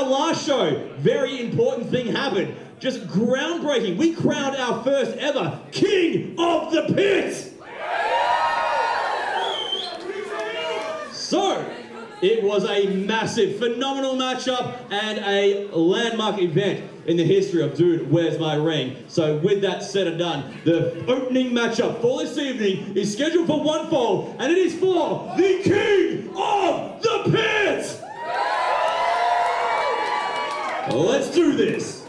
last show, very important thing happened. Just groundbreaking. We crowned our first ever King of the Pit. So, it was a massive, phenomenal matchup and a landmark event in the history of Dude, Where's My Ring? So with that said and done, the opening matchup for this evening is scheduled for one fall, and it is for the King of the Pit! Let's do this!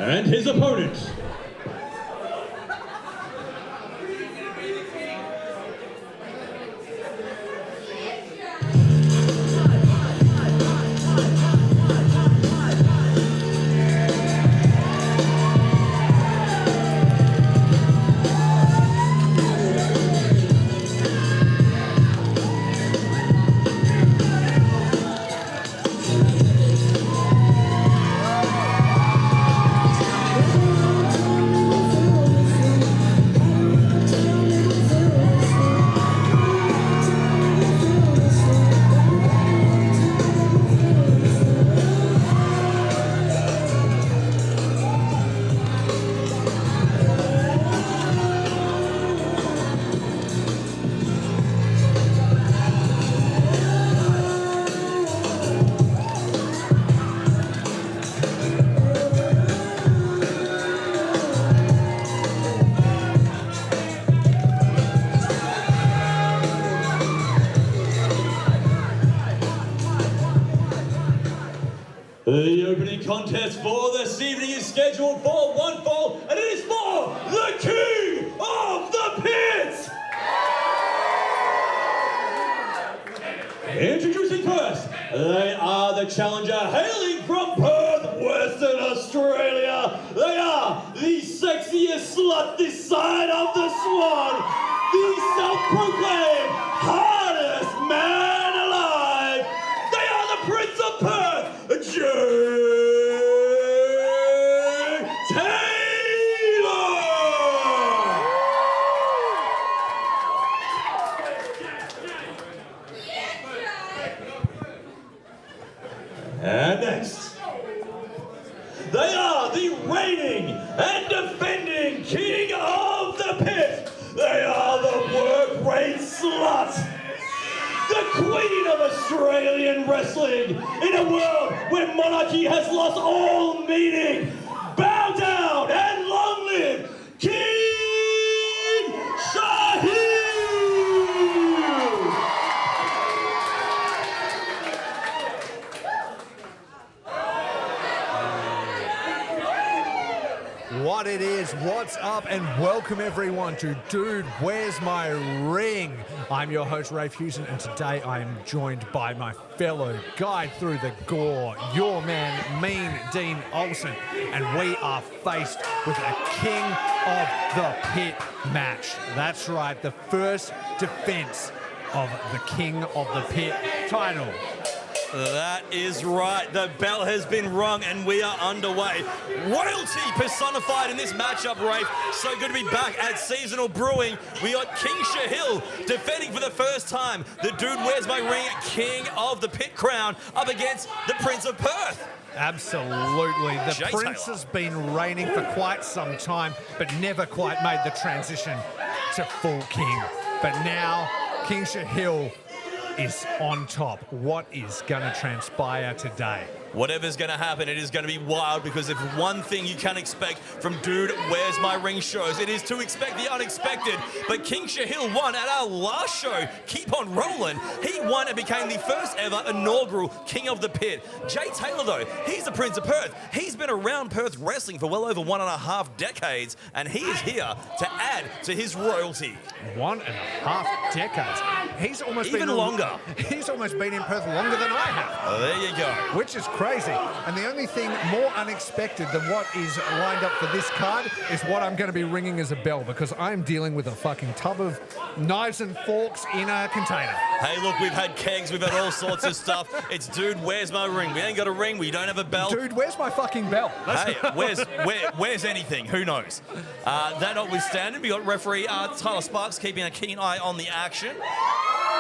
And his opponent. The opening contest for this evening is scheduled for one fall, and it is for the King of the Pit! Introducing first, they are the challenger hailing from Perth, Western Australia. They are the sexiest slut this side of the Swan, the self-proclaimed hardest man alive. They are the Prince of Perth, And next, they are the reigning and defending King of the Pit. They are the work rate slut, the Queen of Australian wrestling in a world where monarchy has lost all meaning. Bow down and long live King Shahil! What it is, what's up, and welcome everyone to Dude, Where's My Ring? I'm your host, Rafe Hewson, and today I am joined by my fellow guide through the gore, your man, Mean Dean Olsen, and we are faced with a King of the Pit match. That's right, the first defense of the King of the Pit title. That is right. The bell has been rung and we are underway. Royalty personified in this matchup, Rafe. So good to be back at Seasonal Brewing. We got King Shahil defending for the first time the Dude Where's My Ring King of the Pit crown up against the Prince of Perth. Absolutely. The Jay Prince Taylor has been reigning for quite some time, but never quite made the transition to full king. But now King Shahil is on top. What is going to transpire today? Whatever's going to happen, it is going to be wild, because if one thing you can expect from Dude, Where's My Ring shows, it is to expect the unexpected. But King Shahil won at our last show, Keep On Rolling. He won and became the first ever inaugural King of the Pit. Jay Taylor, though, he's the Prince of Perth. He's been around Perth wrestling for well over 1.5 decades, and he is here to add to his royalty. 1.5 decades. He's almost Even longer. He's almost been in Perth longer than I have. There you go. Which is crazy. And the only thing more unexpected than what is lined up for this card is what I'm going to be ringing as a bell, because I'm dealing with a fucking tub of knives and forks in a container. Hey, look, we've had kegs, we've had all sorts of stuff. It's Dude, Where's My Ring? We ain't got a ring, we don't have a bell. Dude, where's my fucking bell? Hey, where's anything? Who knows? That notwithstanding, we got referee Tyler Sparks keeping a keen eye on the action.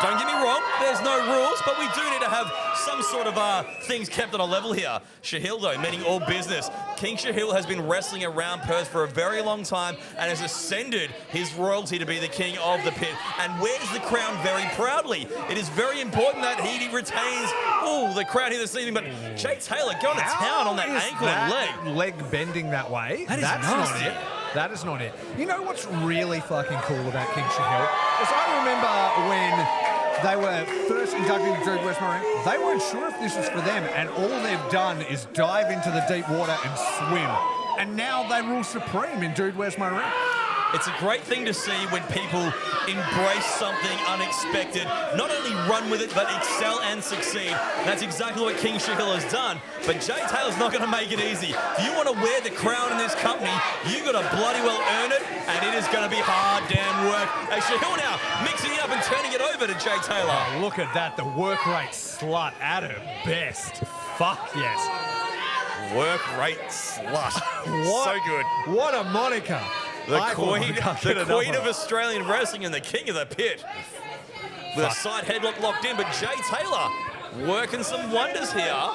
Don't get me wrong, there's no rules, but we do need to have some sort of things kept on a level here. Shahil, though, meaning all business. King Shahil has been wrestling around Perth for a very long time and has ascended his royalty to be the King of the Pit, and wears the crown very proudly. It is very important that he retains, the crowd here this evening, but Jay Taylor going to town on that ankle and leg. Leg bending that way. That's not it. That is not it. You know what's really fucking cool about King Shahil? Is I remember when they were first inducted into Dude, Where's My Ring, they weren't sure if this was for them, and all they've done is dive into the deep water and swim. And now they rule supreme in Dude, Where's My Ring. It's a great thing to see when people embrace something unexpected, not only run with it, but excel and succeed. That's exactly what King Shahil has done. But Jay Taylor's not going to make it easy. If you want to wear the crown in this company, you got to bloody well earn it, and it is going to be hard damn work. As Shahil now mixing it up and turning it over to Jay Taylor. Oh, look at that, the work rate slut at her best. Fuck yes. Work rate slut. What? So good. What a moniker. The queen of Australian wrestling and the King of the Pit. With a side headlock locked in, but Jay Taylor working some wonders here.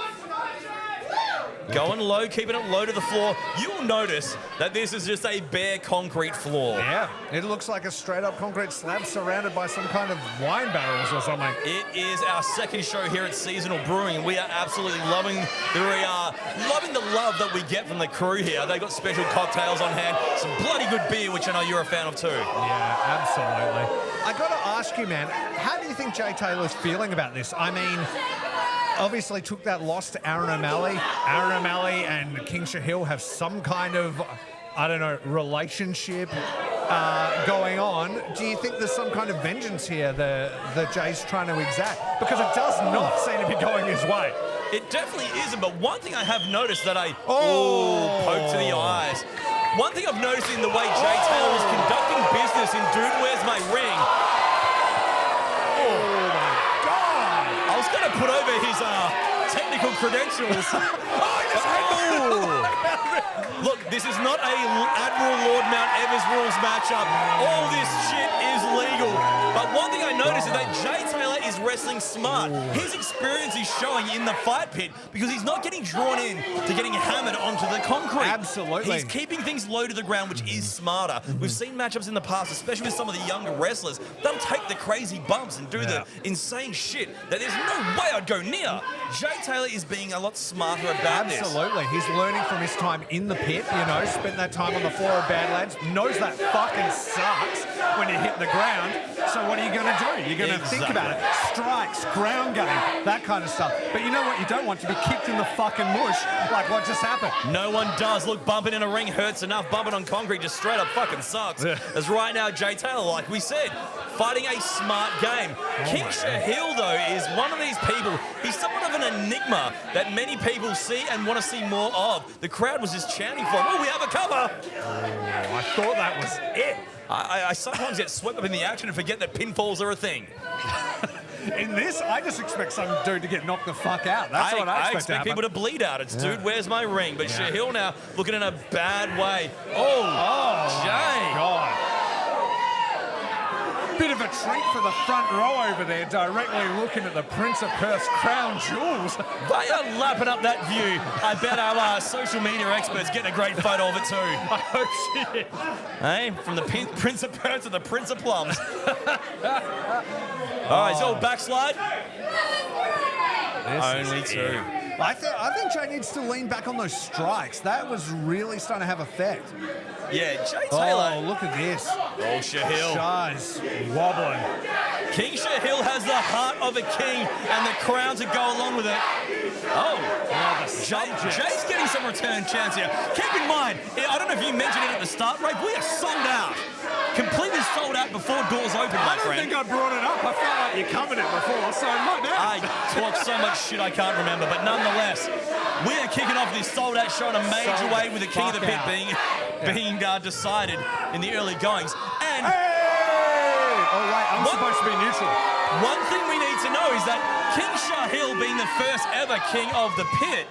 Going low, keeping it low to the floor. You'll notice that this is just a bare concrete floor. Yeah, it looks like a straight-up concrete slab surrounded by some kind of wine barrels or something. It is our second show here at Seasonal Brewing, and we are absolutely loving the love that we get from the crew here. They got special cocktails on hand, some bloody good beer, which I know you're a fan of too. Yeah, absolutely. I got to ask you, man, how do you think Jay Taylor's feeling about this? I mean, obviously took that loss to Aaron O'Malley. Aaron O'Malley and King Shahil have some kind of, I don't know, relationship going on. Do you think there's some kind of vengeance here that Jay's trying to exact? Because it does not seem to be going his way. It definitely isn't, but one thing I have noticed that poke to the eyes. One thing I've noticed in the way Jay Taylor is conducting business in Dude, Where's My Ring? I was going to put over his technical credentials. Look, this is not a Admiral Lord Mount Everest rules matchup. All this shit is legal. But one thing I noticed is that Jay Taylor is wrestling smart. His experience is showing in the fight pit because he's not getting drawn in to getting hammered onto the concrete. Absolutely. He's keeping things low to the ground, which is smarter. We've seen matchups in the past, especially with some of the younger wrestlers. They'll take the crazy bumps and do the insane shit that there's no way I'd go near. Jay Taylor is being a lot smarter about this. Absolutely. He's learning from his time in the pit, you know, spent that time on the floor of Badlands, knows that fucking sucks when you hit the ground. So what are you going to do? You're going to think about it. Strikes, ground game, that kind of stuff. But you know what you don't want? To be kicked in the fucking mush like what just happened. No one does. Look, bumping in a ring hurts enough. Bumping on concrete just straight up fucking sucks. As right now, Jay Taylor, like we said, fighting a smart game. King Shahil, though, is one of these people. He's somewhat of an enigma that many people see and want to see more of. The crowd was just chanting for him. Oh, we have a cover. I thought that was it. I sometimes get swept up in the action and forget that pinfalls are a thing. In this, I just expect some dude to get knocked the fuck out. That's what I expect people to bleed out. It's Dude, Where's My Ring? But Shahil now looking in a bad way. Oh, Jay. God. Bit of a treat for the front row over there, directly looking at the Prince of Perth's crown jewels. They are lapping up that view. I bet our social media experts getting a great photo of it too. I hope she is. Hey, from the Prince of Perth to the Prince of Plums. All right, so backslide. Only two. I think Jay needs to lean back on those strikes. That was really starting to have effect. Yeah, Jay Taylor. Oh, look at this. Oh, Shahil. Shah's wobbling. King Shahil has the heart of a king and the crown to go along with it. Oh, Jay's getting some return chance here. Keep in mind, I don't know if you mentioned it at the start, Ray, we are sold out. Completely sold out before doors open, my friend. I don't think I brought it up. I felt like you covered it before, so not now. I talked so much shit I can't remember, but nonetheless, we are kicking off this sold-out show in a major way with the King of the Pit being decided in the early goings. And oh wait, I'm supposed to be neutral. One thing we need to know is that King Shahil being the first ever King of the Pit,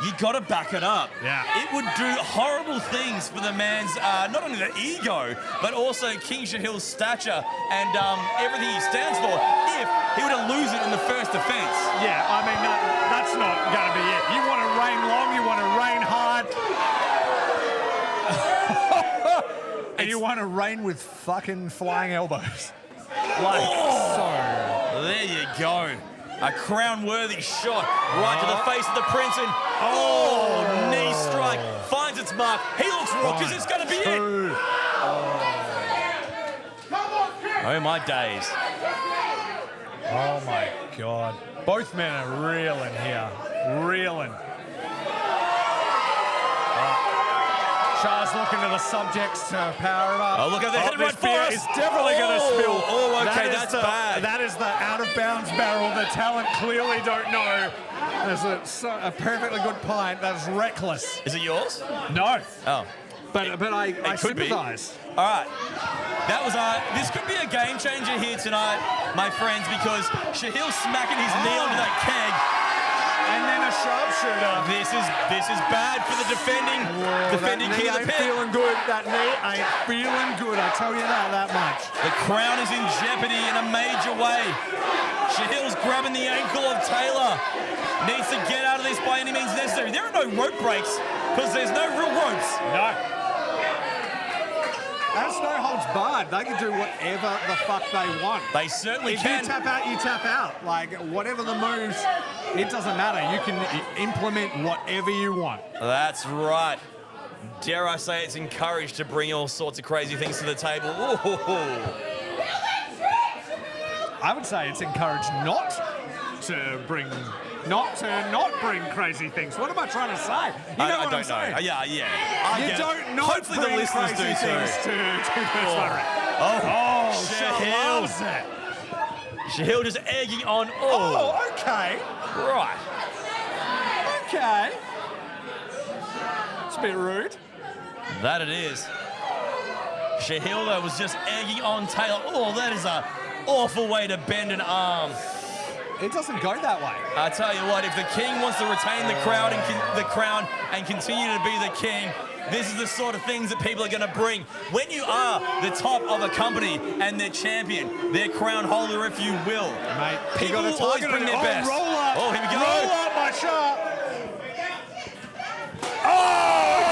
you got to back it up. Yeah. It would do horrible things for the man's, not only the ego, but also King Shahil's stature and everything he stands for if he were to lose it in the first defense. Yeah, I mean, that's not going to be it. You want to reign long, you want to reign hard. And you want to reign with fucking flying elbows. Like, so. There you go. A crown-worthy shot right to the face of the prince, and knee strike finds its mark. He looks raucous. It's going to be it. Oh my days. Oh my God. Both men are reeling here. Reeling. Shah's looking to the subjects to power it up. Oh, look at the head right for us. It's definitely going to spill. Oh, okay, that's bad. That is the out-of-bounds barrel. The talent clearly don't know. There's a perfectly good pint. That's reckless. Is it yours? No. Oh. But I sympathise. All right. That was this could be a game changer here tonight, my friends, because Shahil smacking his knee onto that keg. And then a sharpshooter. This is bad for the defending King of the Pit. Feeling good. That knee ain't feeling good. I tell you that much. The crown is in jeopardy in a major way. Shahil's grabbing the ankle of Taylor. Needs to get out of this by any means necessary. There are no rope breaks because there's no real ropes. No. That's no holds barred. They can do whatever the fuck they want. They certainly can. If you tap out, you tap out. Like, whatever the moves, it doesn't matter. You can implement whatever you want. That's right. Dare I say it's encouraged to bring all sorts of crazy things to the table. Ooh. I would say it's encouraged not bring crazy things. What am I trying to say? You know what I'm saying? Yeah. You get don't it. not Hopefully bring the listeners crazy do things too. Shahil. Shahil just egging on. Oh, okay. Right. Okay. It's a bit rude. That it is. Shahil, though, was just egging on Taylor. Oh, that is an awful way to bend an arm. It doesn't go that way. I tell you what, if the king wants to retain the crown and continue to be the king, this is the sort of things that people are going to bring. When you are the top of a company and their champion, their crown holder, if you will, mate, people will always bring their best. Roll up. Oh, here we go. Roll up, my sharp.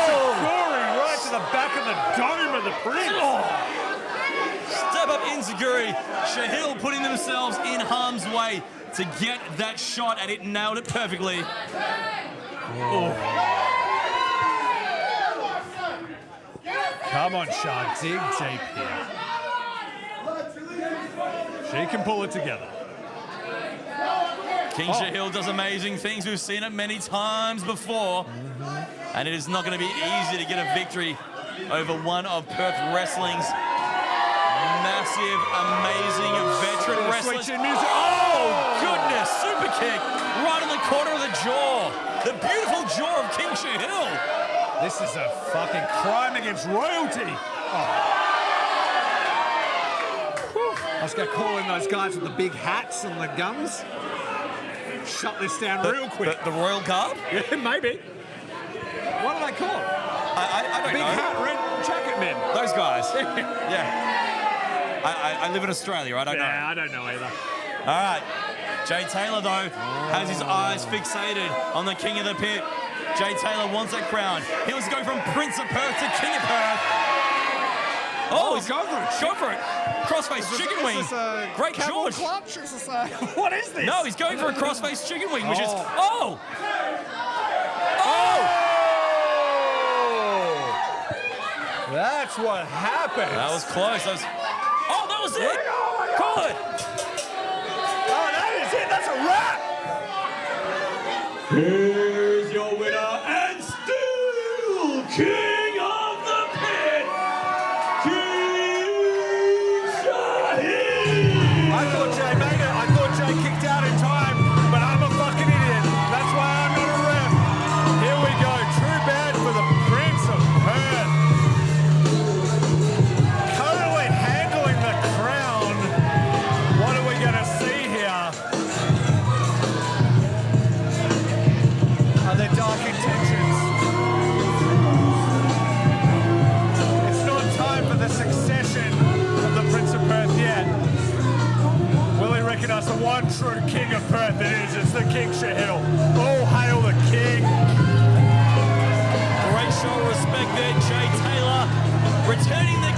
Scoring right to the back of the dome of the prince. Step up enziguri. Shahil putting themselves in harm's way to get that shot, and it nailed it perfectly. Come on, Shah, dig deep here. She can pull it together. King Shahil does amazing things. We've seen it many times before. And it is not going to be easy to get a victory over one of Perth Wrestling's massive, amazing veteran wrestlers. Oh, goodness. Super kick right in the corner of the jaw. The beautiful jaw of King Shahil. This is a fucking crime against royalty. I was going to call in those guys with the big hats and the guns. Shut this down real quick. The Royal Guard? Yeah, maybe. What are they called? I don't Big know. hat, red jacket men. Those guys. Yeah. I live in Australia. I don't know. Yeah, I don't know either. All right. Jay Taylor, though, has his eyes fixated on the king of the pit. Jay Taylor wants that crown. He was going from Prince of Perth to King of Perth. Oh, he's going for it. Go for it. Crossface chicken wing. Great George. What is this? No, he's going for a crossface chicken wing, which is... Oh! That's what happened. That was close. That was it. Call it. Oh, that is it. That's a wrap. Here's your winner and still king of the pit, King Shahil. I thought Jay made it. I thought Jay kicked out in time, but I'm a fucking idiot. That's why I'm not a ref. Here we go. True bad for the Prince of Perth. Currently handling the crown. What are we going to see here? Are there dark intentions? It's not time for the succession of the Prince of Perth yet. Will he recognise the one true king of Perth it is? It's the King Shahil. All hail the king. Great show of respect there, Jay Taylor. Returning the